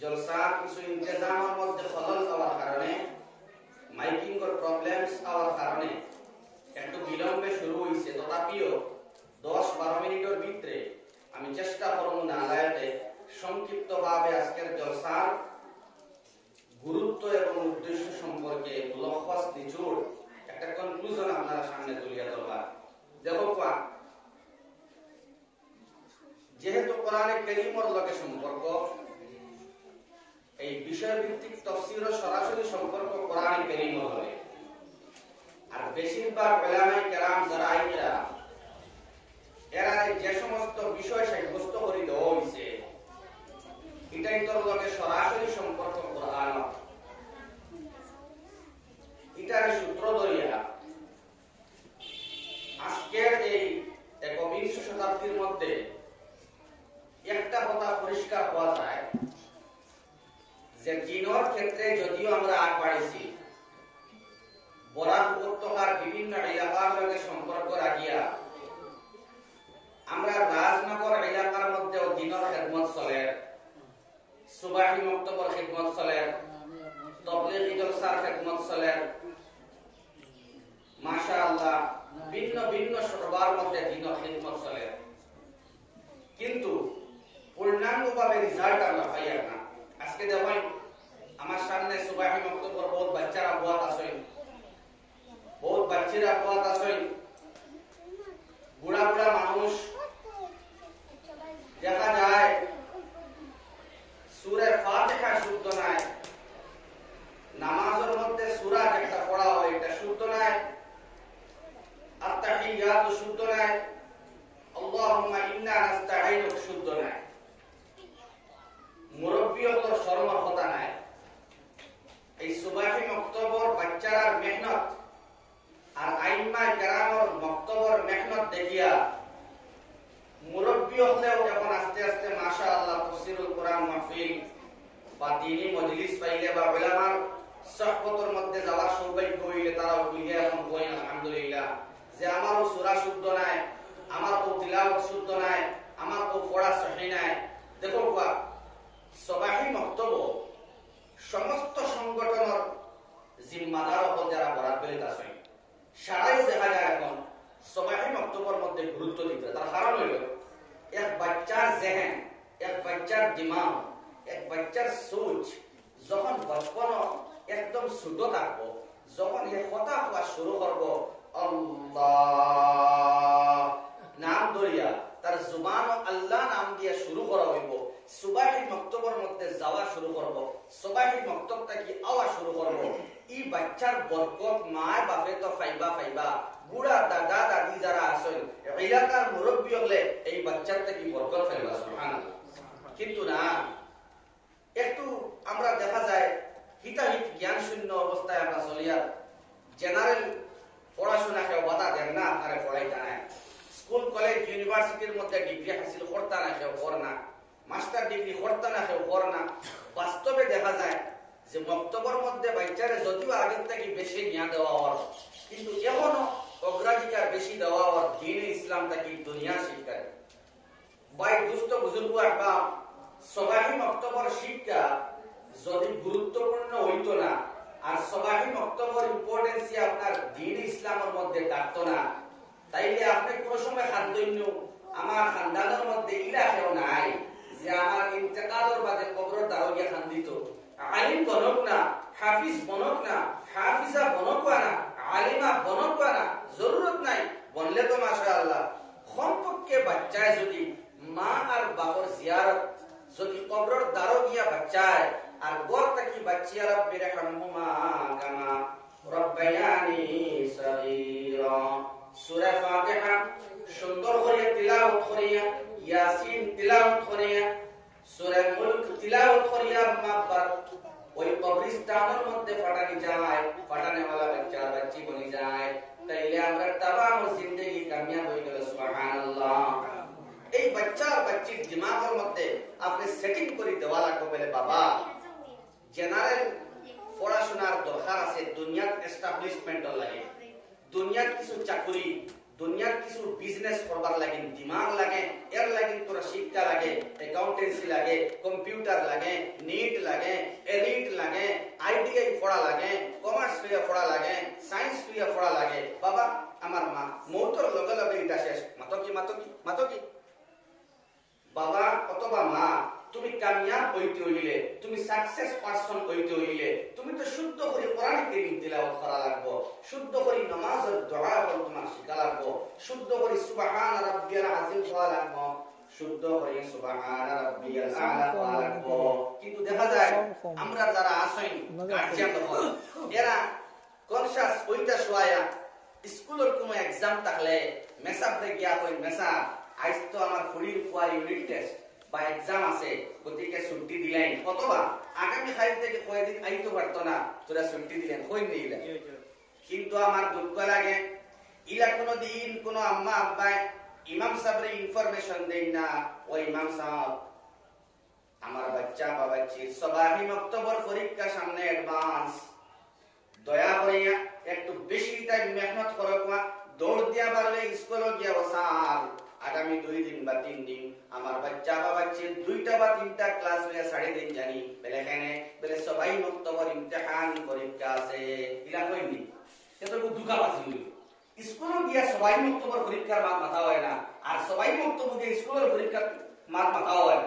জলসার কিছু ইন্তজামের মধ্যে খলল হওয়ার কারণে, মাইকিং এর প্রবলেমস হওয়ার কারণে একটু বিলম্বে শুরু হয়েছে। তথাপিও 10-12 মিনিটের ভিতরে আমি চেষ্টা করব না লাইতে সংক্ষিপ্তভাবে আজকের জলসার গুরুত্ব এবং উদ্দেশ্য সম্পর্কে লক্ষ্য নিচুড় একটা কনক্লুশন আপনারা সামনে তুলিয়া ধরবার। দেখো যেহেতু কোরআনে কারীমের লগে সম্পর্ক, এই বিষয়ভিত্তিক তাফসীরের সরাসরি সম্পর্ক কোরআনে কারীমের লগে। আর বেশিরভাগ উলামায়ে কেরাম যারা আইরা এরা যে সমস্ত বিষয় সাব্যস্ত করে দেওয়া হয়েছে এটাই তোর লগে সরাসরি সম্পর্ক কোরআন। এটার সূত্র ধরিয়া আজকের এই 21 শতাব্দীর মধ্যে একটা কথা পরিষ্কার হওয়া যায় যে জিনের ক্ষেত্রে যদিও আমরা আগ বাড়িয়েছি, বরাক উপত্যকার বিভিন্ন এলাকার সঙ্গে সম্পর্ক রাখিয়া আমরা রাজনগর এলাকার মধ্যেও দিনের খেদমত চলে, সুবাহি মক্তবর খেদমত চলে, তবলিগি জলসার খেদমত চলে, মাশাআল্লাহ ভিন্ন ভিন্ন সরবার মধ্যে দিনের খেদমত চলে। কিন্তু পূর্ণাঙ্গভাবে রেজাল্ট আমরা পাই না। আজকে দেখেন আমার সামনে সুবাহি মক্তবর বহুত বাচ্চারা বুয়াত আসেন, বহুত বাচ্চারা বুয়াত আসেন, বুড়া বুড়া মানুষ দেখা যায় সূরা ফাতিহা শুদ্ধ নাই, নামাজের মধ্যে সূরা যেটা পড়া হয় এটা শুদ্ধ নাই, আত-তাহিয়াত শুদ্ধ নাই, আল্লাহুম্মা ইন্না নাস্তাঈনুক শুদ্ধ নাই, মুরব্বিয়তর শরমর কথা নাই। এই সুবাহি মক্তবর বাচ্চারার মেহনত আর আইম্মায়ে কেরামর মক্তবর মেহনত দেখিয়া মুরব্বি হলেও এখন আস্তে আস্তে মাশাআল্লাহ তাফসীরুল কোরআন মাহফিল বা দ্বীনি মজলিস পাইলে বা উলামার সুহবতের মধ্যে যাওয়ার সৌভাগ্য হইলে তারাও বুঝে এখন কই আলহামদুলিল্লাহ যে আমারও সূরা শুদ্ধ নাই, আমার তো তিলাওয়াত শুদ্ধ নাই, আমার তো পড়া সহি নাই। দেখো সুবাহি মক্তব সমস্ত সংগঠনের জিম্মাদার হল যারা বরাত বেলিত আছেন, সারাই দেখা যায় এখন সুবাহি মক্তবর মধ্যে গুরুত্ব দিতে। তার কারণ হইল এক বাচ্চার জেহেন, এক বাচ্চার দিমাগ, এক বাচ্চার সোচ যখন বচপন একদম ছোট থাকবো, যখন সে কথা হওয়া শুরু করবো আল্লাহ নাম ধরিয়া তার জুবান আল্লাহ নাম দিয়ে শুরু করা হইব, সুবাহি মক্তবর মধ্যে যাওয়া শুরু করব, সুবাহি মক্তবটা কি আওয়া শুরু করব, এই বাচ্চার বরকত মায় বাপে তো ফাইবা বুড়া দাদা দাদি যারা আছেন এলাকার মুরব্বী হলে এই বাচ্চাটা কি বরকত ফাইবা সুবহানাল্লাহ। কিন্তু না, একটু আমরা দেখা যায় হিতাহিত জ্ঞান শূন্য অবস্থায় আমরা চলিয়া জেনারেল পড়াশোনা কেউ বাধা দেন না, আপনারা পড়াইতে নাই, স্কুল কলেজ ইউনিভার্সিটির মধ্যে ডিগ্রি হাসিল করতে না কেউ কর না, মাস্টার ডিগ্রি করতে না কেউ কর না। বাস্তবে দেখা যায় যে মক্তবর মধ্যে বাচ্চারে যদিও আগের থেকে বেশি জ্ঞান দেওয়া হওয়ার, কিন্তু এখনো অগ্রাধিকার বেশি দেওয়া হওয়ার দিন ইসলাম থেকে দুনিয়া শিক্ষায়। ভাই দুস্থ বুজুর্গ একটা সুবাহি মক্তবর শিক্ষা যদি গুরুত্বপূর্ণ হইতো না আর সুবাহি মক্তবর ইম্পর্টেন্সি আপনার দিন ইসলামের মধ্যে থাকতো না, তাইলে আপনি কোন সময় খাদ্য আমার খানদানের মধ্যে ইলা কেউ নাই যে আমার ইন্তেকালের বাদে কবরের দ্বারা গিয়ে খান্দিত আলিম বনক না, হাফিজ বনক না, হাফিজা বনক না, আলিমা বনক না, জরুরত নাই। বনলে তো মাশাআল্লাহ কমপক্ষে বাচ্চায় যদি মা আর বাবার জিয়ারত যদি কবরের দ্বারা গিয়া বাচ্চায় আর গর থাকি বাচ্চিয়া রব্বি রহমহুমা কামা রব্বায়ানি সগীরা সূরা ফাতিহা সুন্দর করে তিলাওয়াত করিয়া, ইয়াসিন তিলাওয়াত করিয়া, সূরা মুলক তিলাওয়াত করিয়া মাব্বার ওই কবরস্থানের মধ্যে পাঠানি যায়, পাঠানে वाला বাচ্চা বাচ্চি বনি যায়, তাইলে আমরা तमाम জিন্দেগি কামিয়াব হয়ে গেল সুবহানাল্লাহ। এই বাচ্চার বাচ্চির দিমাগের মধ্যে আপনি সেটিং করে দেওয়া লাগবে বলে বাবা জেনারেল পড়াশোনার দরকার আছে দুনিয়ার এস্টাবলিশমেন্টের লাগে, দুনিয়ার কিছু চাকরি দুনিয়ার কিছু বিজনেস করবার লাগে দিমাগ লাগে, এর লাগে তোরা শিক্ষা লাগে, অ্যাকাউন্টেন্সি লাগে, কম্পিউটার লাগে, নিট লাগে, এলিট লাগে, আইটিআই পড়া লাগে, কমার্স লইয়া পড়া লাগে, সায়েন্স লইয়া পড়া লাগে। বাবা আমার মা মৌতর লগে লগে এটা শেষ। মাতকি বাবা অথবা মা, তুমি কামিয়াব হইতে হইলে, তুমি সাকসেস পারসন হইতে হইলে, তুমি তো শুদ্ধ করে কোরআন কারীম তিলাওয়াত করা লাগবে, শুদ্ধ করে নামাজ আর দোয়া করা তোমার শিখা লাগবে, শুদ্ধ করে সুবহান রাব্বিয়াল আযীম পড়া লাগবে, শুদ্ধ করে সুবহান রাব্বিয়াল আ'লা পড়া লাগবে। কিন্তু দেখা যায় আমরা যারা আসেন গার্জিয়ান হল, এরা কনশাস হইতা শুয়ায়া স্কুলের কোনো এক্সাম থাকলে মেসাব রে গিয়া কই মেসা আজ তো আমার ফুরির ফুয়ার ইউনিট টেস্ট বা এক্সাম আছে, গতিকে ছুটি দিলেন, অথবা আগামী খাইল থেকে কয়েকদিন আইতে পারতো না, তোরা ছুটি দিলেন, কই নিলে। কিন্তু আমার দুঃখ লাগে ইলা কোনো দিন কোনো আম্মা আব্বাই ইমাম সাহেবরে ইনফরমেশন দেন না, ওই ইমাম সাহেব আমার বাচ্চা বা বাচ্চির সবাহি মক্তবর পরীক্ষা সামনে অ্যাডভান্স, দয়া করিয়া একটু বেশি টাইম মেহনত করো, দৌড় দিয়া পারলে স্কুলে গিয়া বসাল। আগামী 2 দিন বা 3 দিন আমার বাচ্চা বা বাচ্চি 2টা বা 3টা ক্লাস লইয়া 3.5 জানি বেলে খানে বেলে সবাই মক্তবর ইমতিহান পরীক্ষা আছে, ইলা কইনি এত দুকা বাসি হইল। স্কুলে গিয়া সবাই মক্তবর পরীক্ষার মাথা হয় না, আর সবাই মক্তবর গিয়া স্কুলের পরীক্ষার মাথা হয়।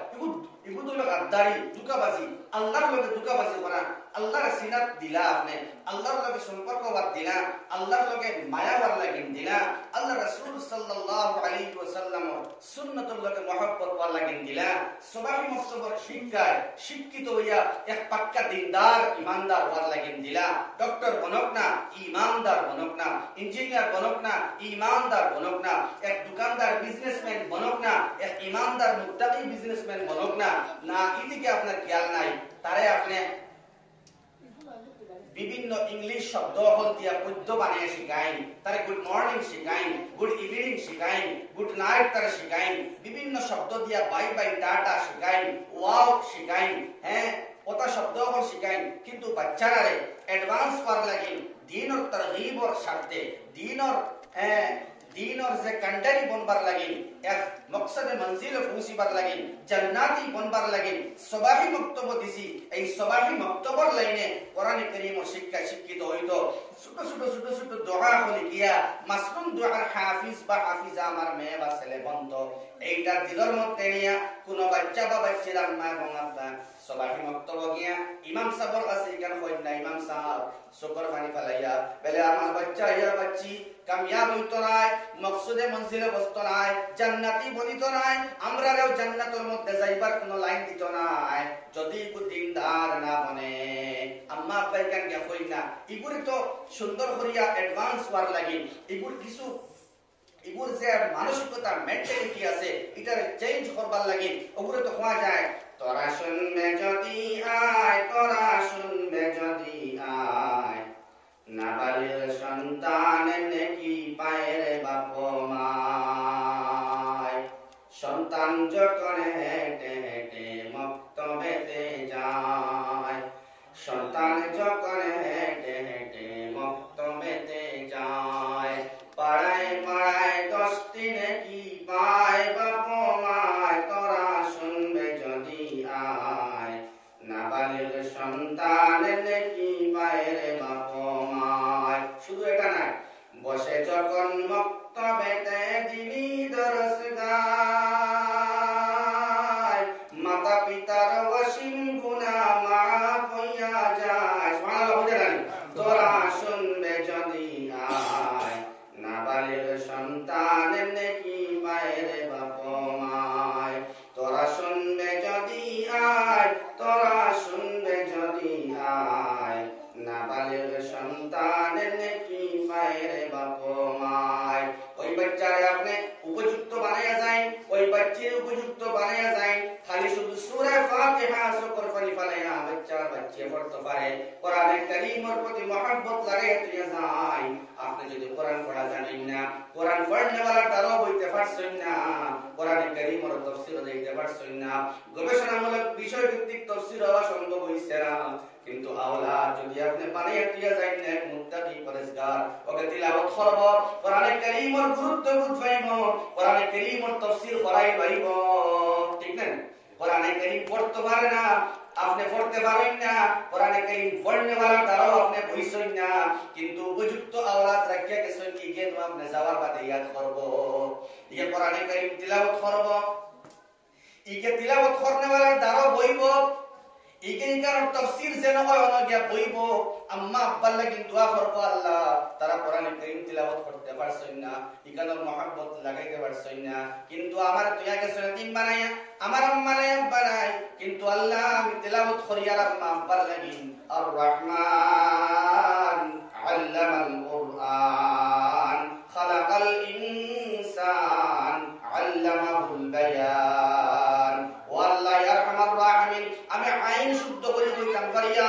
এগুলো তো গাদ্দারি দুকাবাজি, আল্লাহর লগে দুকাবাজি করা। আল্লাহর সিনাত দিলা আপনি, আল্লাহর লগে সম্পর্ক বাদ দিলা, আল্লাহর লগে মায়া বার লাগিন দিলা, আল্লাহ রাসূল সাল্লাল্লাহু আলাইহি ওয়াসাল্লাম সুন্নাতুল লগে মহব্বত বার লাগিন দিলা। সবাই মুসলমান শিক্ষায় শিক্ষিত হইয়া এক পাক্কা দিনদার ইমানদার বার লাগিন দিলা। ডক্টর বনক না, ইমানদার বনক না, ইঞ্জিনিয়ার বনক না, ইমানদার বনক না, এক দোকানদার বিজনেসম্যান বনক না, এক ইমানদার মুত্তাকি বিজনেসম্যান বনক না। না এদিকে আপনার খেয়াল নাই, তারে আপনি বিভিন্ন ইংলিশ শব্দ হল দিয়া পদ্য বানিয়ে শিখাইন, তারে গুড মর্নিং শিখাইন, গুড ইভিনিং শিখাইন, গুড নাইট তারে শিখাইন, বিভিন্ন শব্দ দিয়া বাই বাই টাটা শিখাইন, ওয়াও শিখাইন, হ্যাঁ ওটা শব্দ হল শিখাইন। কিন্তু বাচ্চারারে অ্যাডভান্স পার লাগিন দ্বীনর তারগীবর স্বার্থে, দ্বীনর যে কান্ডারি বনবার লাগিন, এক মকসদে মঞ্জিলে পৌঁছিবার লাগিন, জান্নাতি বনবার লাগিন সবাহি মক্তব্য দিছি। এই সবাহি মক্তব্যর লাইনে কোরআন কারীমের শিক্ষা শিক্ষিত হইতো। ছোট ছোট ছোট ছোট দোয়া হলি গিয়া মাসলুম দোয়ার হাফিজ বা হাফিজা আমার মেয়ে বা ছেলে বন্ধ, এইটা দিলের মধ্যে নিয়া কোন বাচ্চা বা বাচ্চার আম্মা এবং আব্বা সবাহি মক্তব্য গিয়া ইমাম সাহেবের কাছে এখানে কই না, ইমাম সাহেব শুকর পানি ফেলাইয়া বলে আমার বাচ্চা ইয়া বাচ্চি কামিয়াব হইতো নাই, মকসুদে মঞ্জিলে বসতো নাই, জান্নাতি বলিত নাই, আমরাও জান্নাতের মধ্যে যাইবার কোনো লাইন দিত নাই যদি দিনদার না বনে। আম্মা আব্বাই কান গিয়া কই না, ইগুরি তো সুন্দর করিয়া অ্যাডভান্স হওয়ার লাগি, ইগুর কিছু ইগুর যে মানসিকতা মেন্টালিটি আছে এটা চেঞ্জ করবার লাগি, ওগুলো তো হওয়া যায়। তোরা শুনবে যদি আয়, তোরা শুনবে যদি আয়, নাবালিগ সন্তান নেকি পায় রে বাপ মায়। সন্তান যখন হেঁটে হেঁটে মক্তবেতে যায়, সন্তান যখন হেঁটে হেঁটে মক্তবেতে যায়, পাড়ায় পাড়ায় 10টি নেকি পায় বাপ মায়। তোরা শুনবে যদি আয়, নাবালিগ সন্তান নেকি পায় রে বাপ মায়। শুধু এটা না, বসে যখন মক্তবেতে দিনী দরস গায়, মাতা পিতার অসীম গুনাহ মাফ হইয়া যায়। সুবহানাল্লাহ বুঝে রানি। তোরা শুনবে যদি আয়, নাবালিগ সন্তান নেকি পায় রে বাপ মায়। তোরা শুনবে যদি আয়, তোরা শুনবে যদি আয়, নাবালিগ সন্তান নেকি পায় রে বাপ মায়। ওই বাচ্চারে আপনি উপযুক্ত বানায়া যায়, ওই বাচ্চার উপযুক্ত বানায়া যায়, খালি শুধু সূরা ফাতিহা শুকর পানি ফলাইয়া বাচ্চা বাচ্চি শিখে পড়তে পারে, কোরআনে কারীমের প্রতি মহব্বত লাগাইয়া তুইয়া যায়। আপনি যদি কোরআন পড়া জানেন না, কোরআন পড়নেওয়ালা তারও বইতে পারছেন না, কোরআনে কারীমের তাফসীর দিতে পারছেন না, গবেষণামূলক বিষয় ভিত্তিক তাফসীর হওয়া সম্ভব হইছে না, কিন্তু আওলাদ যদি আপনি বানাইয়া তুইয়া যাই না মুত্তাকি পরেশগার ওকে তিলাওয়াত করব, কোরআনে কারীমের গুরুত্ব বুঝাইব, কোরআনে কারীমের তাফসীর করাই বাইব, ঠিক না? কোরআনে কারীম পড়তে পারে না, আপনি পড়তে পারেন না, কোরআনে কারীম পড়নেওয়ালা তারাও আপনি বইছেন না, কিন্তু উপযুক্ত আওলাদ রাখিয়া গেছেন কি জ্ঞান আপনি যাওয়ার বাদে ইয়াদ করব, ইয়ে কোরআনে কারীম তিলাওয়াত করব, ইকে তিলাওয়াত করনেওয়ালা তারাও বইব, ইকে ইকার তাফসীর যেন হয় না গিয়া বইব, আম্মা আব্বার লাগি দোয়া করব আল্লাহ তারা কোরআনে কারীম তিলাওয়াত করতে পারছেন না, ইকানোর মহব্বত লাগাইতে পারছেন না, কিন্তু আমার তুইয়া গেছেন দিন বানাইয়া আমার আম্মা নাই আব্বা নাই, কিন্তু আল্লাহ আমি তিলাওয়াত করি আর আম্মা আব্বার লাগি আর রহমান আল্লামাল কুরআন খালাকাল ইনসান আল্লামাহুল বায়ান, ও আল্লাহ ইয়া আরহামার রাহিমিন আমি আইন শুদ্ধ করে কইতাম পারিয়া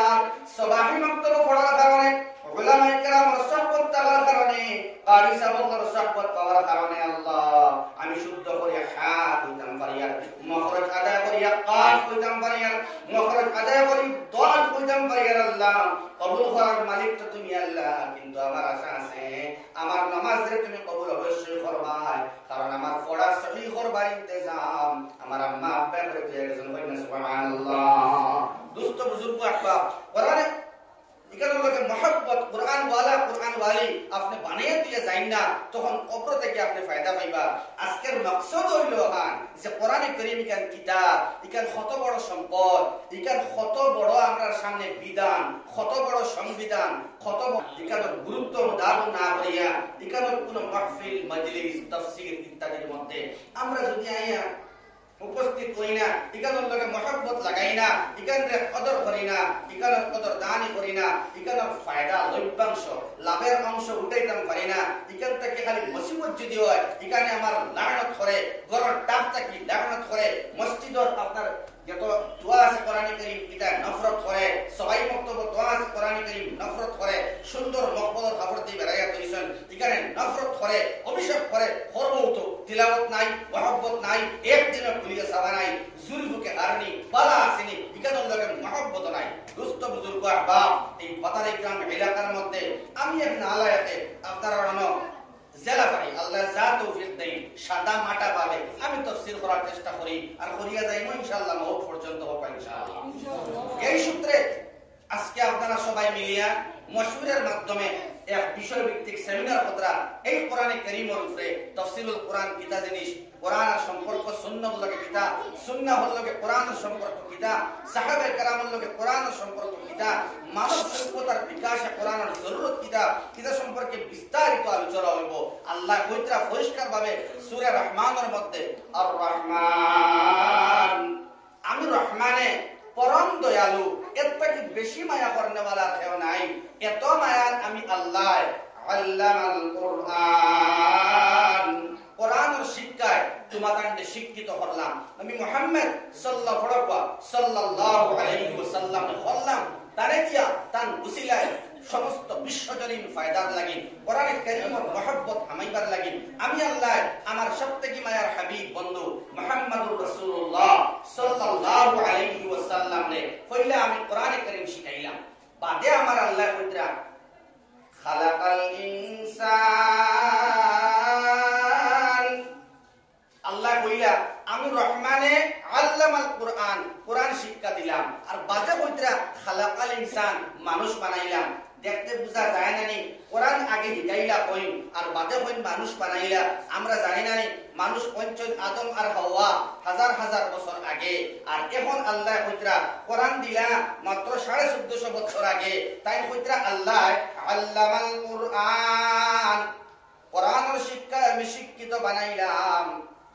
সবাহি মাকতব পড়ার কারণে উলামায়ে কেরামের সুহবত পাওয়ার কারণে কারি সাহেবের সুহবত পাওয়ার কারণে আল্লাহ আমি শুদ্ধ করে হা কইতাম পারিয়া, মখরজ আদায় করিয়া কাফ কইতাম পারিয়া, মখরজ আদায় করি দাদ কইতাম পারিয়া, আল্লাহ কবুল করার মালিক তো তুমি আল্লাহ, কিন্তু আমার আশা আছে আমার নামাজে তুমি কবুল অবশ্যই করবাই, কারণ আমার পড়া সহি করবার ইন্তজাম আমার আম্মা আব্বা করে দিয়ে গেছেন, কইনা সুবহানাল্লাহ। দোস্ত বুজুর্গ আহবাব, কোরআনে ইকানোর লগে মহব্বত কোরআন ওয়ালা কোরআন ওয়ালি আপনি বানিয়ে দিয়ে যাইন না, তখন কবর থেকে আপনি ফায়দা পাইবা। আজকের মাকসাদ হইল হান যে কোরআনে কারীম ইকান কিতাব, ইকান কত বড় সম্পদ, ইকান কত বড় আমরার সামনে বিধান, কত বড় সংবিধান, কত ইকানোর গুরুত্ব দাবো না করিয়া ইকানোর কোন মাহফিল মজলিস তাফসীর ইত্যাদির মধ্যে আমরা যদি আইয়া উপস্থিত হই না, ইকানোর লগে মহব্বত লাগাই না, ইকানের কদর করি না, ইকানোর কদর দানি করি না, ইকানোর ফায়দা লভ্যাংশ লাভের অংশ উঠাইতাম পারি না, ইকান থেকে খালি মুসিবত যদি হয় ইকানে আমার লানত করে, গরর টাপ থাকি লানত করে, মসজিদর আপনার যত দোয়া আছে কোরআনে কারীম এটা নফরত করে, সবাই বক্তব্য দোয়া আছে কোরআনে কারীম নফরত করে, সুন্দর মকবুলের খবর দিয়ে বেড়াইয়া কইছেন এখানে নফরত করে, অভিশাপ করে, করবো তিলাওয়াত নাই, মহব্বত নাই, একদিন ভুলিয়া সাবা নাই, জুলফুকে হারনি বালা আসেনি, ইকানোর লগে মহব্বত নাই। দোস্ত বুজুর্গ আহবাব, এই পাতারি গ্রাম এলাকার মধ্যে আমি এক নালায়াতে আপনারা জেলা পাই, আল্লাহ যা তৌফিক দেন সাদা মাটা পাবে আমি তাফসীর করার চেষ্টা করি আর করিয়া যাইমু ইনশাআল্লাহ মওত পর্যন্ত হবে ইনশাআল্লাহ। এই সূত্রে আজকে আপনারা সবাই মিলিয়া মশওয়ারার মাধ্যমে এক বিষয় ভিত্তিক সেমিনার করা, এই কোরআনে কারীমের উপরে তাফসীরুল কোরআন কিতা জিনিস, কোরআন আর সম্পর্ক সুন্নাহর লগে কিতা, সুন্নাহ হল লগে কোরআনের সম্পর্ক কিতা, সাহাবায়ে কেরামের লগে কোরআনের সম্পর্ক কিতা, মানব সভ্যতার বিকাশে কোরআনের জরুরত কিতা, কিতা সম্পর্কে বিস্তারিত আলোচনা হইব। আল্লাহ কইতরা পরিষ্কার ভাবে সূরা রহমানের মধ্যে আর রহমান আমি রহমানে পরম দয়ালু, এর থেকে বেশি মায়া করনেওয়ালা কেউ নাই, এত মায়ার আমি আল্লাহ। আল্লামাল কুরআন কোরআনের শিক্ষায় তোমাকে শিক্ষিত করলাম, আমি মুহাম্মদ সাল্লাল্লাহু আলাইহি ওয়াসাল্লাম করলাম, তারে দিয়া তান উসিলায় সমস্ত বিশ্বজনীন ফায়দার লাগি কোরআনে কারীমের মহব্বত আমাইবার লাগি আমি আল্লাহ আমার সবথেকে মায়ার হাবিব বন্ধু মুহাম্মদুর রাসূলুল্লাহ সাল্লাল্লাহু আলাইহি ওয়াসাল্লাম রে কইলা আমি কোরআনে কারীম শিখাইলাম। বাদে আমার আল্লাহ কইরা খালাকাল ইনসান, আল্লাহ কইলা আমি রহমানে আল্লামাল কুরআন কোরআন শিক্ষা দিলাম, আর বাদে কইরা খালাকাল ইনসান মানুষ বানাইলাম। দেখতে বুঝা যায় না নি কোরআন আগে শিখাইলা কইন আর বাদে কইন মানুষ বানাইলা, আমরা জানি না নি মানুষ পঞ্চম আদম আর হাওয়া হাজার হাজার বছর আগে, আর এখন আল্লাহ কইরা কোরআন দিলা মাত্র 1450 বছর আগে, তাই কইরা আল্লাহ আল্লামাল কুরআন কোরআনের শিক্ষা আমি শিক্ষিত বানাইলাম।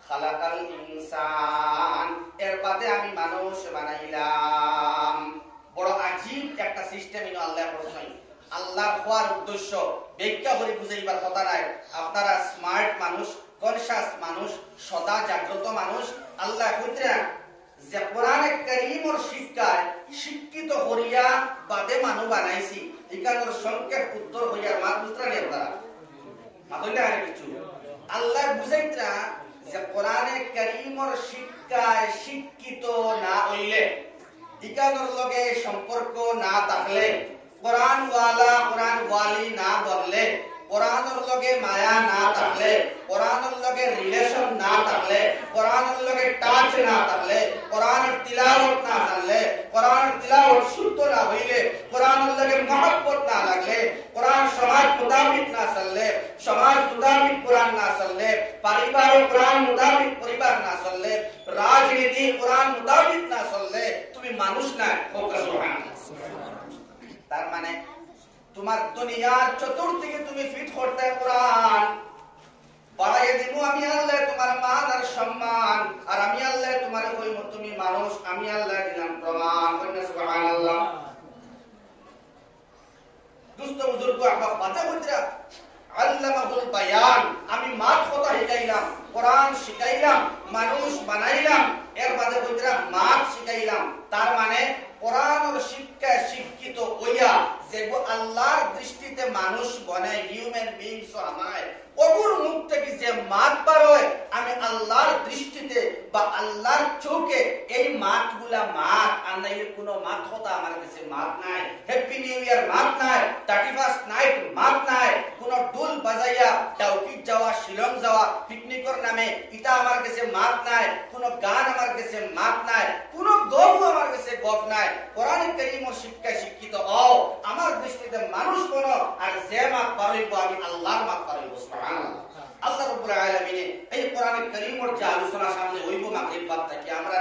খালাকাল ইনসান এর বাদে আমি মানুষ বানাইলাম। বড় আজীব একটা সিস্টেম ইনো আল্লাহ করছেন। আল্লাহ হওয়ার উদ্দেশ্য ব্যাখ্যা করে বুঝাইবার কথা নাই। আপনারা স্মার্ট মানুষ, কনশাস মানুষ, সদা জাগ্রত মানুষ, আল্লাহ কইরা যে কোরআনে কারীমের শিক্ষায় শিক্ষিত হরিয়া বাদে মানু বানাইছি ইকানোর সংক্ষেপ উত্তর হইয়ার মাত বুঝরা নেই আপনারা মাতইলে আর কিছু আল্লাহ বুঝাইতরা যে কোরআনে কারীমর শিক্ষায় শিক্ষিত না হইলে ইকানোর লগে সম্পর্ক না থাকলে কোরআন ওয়ালা কোরআন ওয়ালি না বললে কোরআনের লগে মায়া না থাকলে কোরআনের লগে রিলেশন না থাকলে কোরআনের লগে টাচ না থাকলে কোরআনের তিলাওয়াত না জানলে কোরআনের তিলাওয়াত শুদ্ধ না হইলে কোরআনের লগে মহব্বত না লাগলে কোরআন সমাজ মুতাবিক না চললে সমাজ মুতাবিক কোরআন না চললে পরিবার কোরআন মুতাবিক পরিবার না চললে রাজনীতি কোরআন মুতাবিক না চললে তুমি মানুষ না সুবহানাল্লাহ। তার মানে তোমার দুনিয়ার চতুর্দিকে তুমি ফিট করতে কোরআন বাড়াইয়ে দিব আমি আল্লাহ তোমার মান আর সম্মান আর আমি আল্লাহ তোমার কইব তুমি মানুষ আমি আল্লাহ দিলাম প্রমাণ সুবহানাল্লাহ। দুস্থ বুজুর্গ আহবাব বাতে হইতরা আল্লামাহুল বায়ান আমি মাত কথা শিখাইলাম কোরআন শিখাইলাম মানুষ বানাইলাম এর বাদে হইতরা মাত শিখাইলাম তার মানে কোরআনের শিক্ষায় শিক্ষিত হইয়া যেগো আল্লাহর দৃষ্টিতে মানুষ বনে হিউম্যান বিইংস আমায় ওগুর মুখ থেকে যে মাত বার হয় আমি আল্লাহর দৃষ্টিতে বা আল্লাহর চোখে এই মাতগুলা মাত আর নাইলে কোনো মাত কথা আমার কাছে মাত নাই হ্যাপি নিউ ইয়ার মাত নাই 31st নাইট মাত নাই কোন ঢোল বাজাইয়া টাউকিট যাওয়া শিলং যাওয়া পিকনিকের নামে এটা আমার কাছে মাত নাই কোন গান আমার কাছে মাত নাই কোন গল্প আমার কাছে গপ নাই কোরআন কারীমের শিক্ষায় শিক্ষিত হও আমার দৃষ্টিতে মানুষ বনো আর যে মাত পারইব আমি আল্লাহর মাত পারইব সুবহানাল্লাহ। আল্লাহ রাব্বুল আলামিন এই কোরআন কারীমের যে আলোচনা সামনে হইব মাগরিব বাদ থেকে আমরা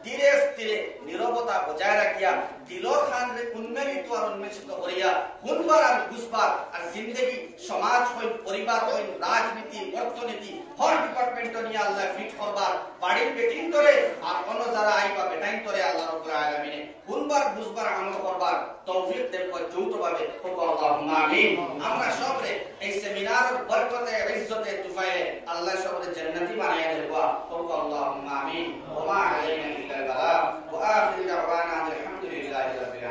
ধীরে স্থিরে নীরবতা বজায় রাখিয়া দিলর খানরে উন্মেলিত আর উন্মেষিত করিয়া হুনবার আর বুঝবার আর জিন্দগি সমাজ হই পরিবার হই রাজনীতি অর্থনীতি হর ডিপার্টমেন্ট নিয়ে আল্লাহ ফিট করবার বাড়ির বেটিন ধরে আর অন্য যারা আইবা বেটাইন ধরে আল্লাহ রাব্বুল আলামিন হুনবার বুঝবার আমল করবার তৌফিক দেব যৌথভাবে আল্লাহুম্মা আমিন। আমরা সবরে এই সেমিনারের বরকতে ইজ্জতে তুফাইলে আল্লাহ সবরে জান্নাতি বানায়া দেব আল্লাহুম্মা আমিন। ওয়া মা আলাইনা ইল্লা আল বালাগ ওয়া আখিরু দাওয়ানা আলহামদুলিল্লাহি রাব্বিল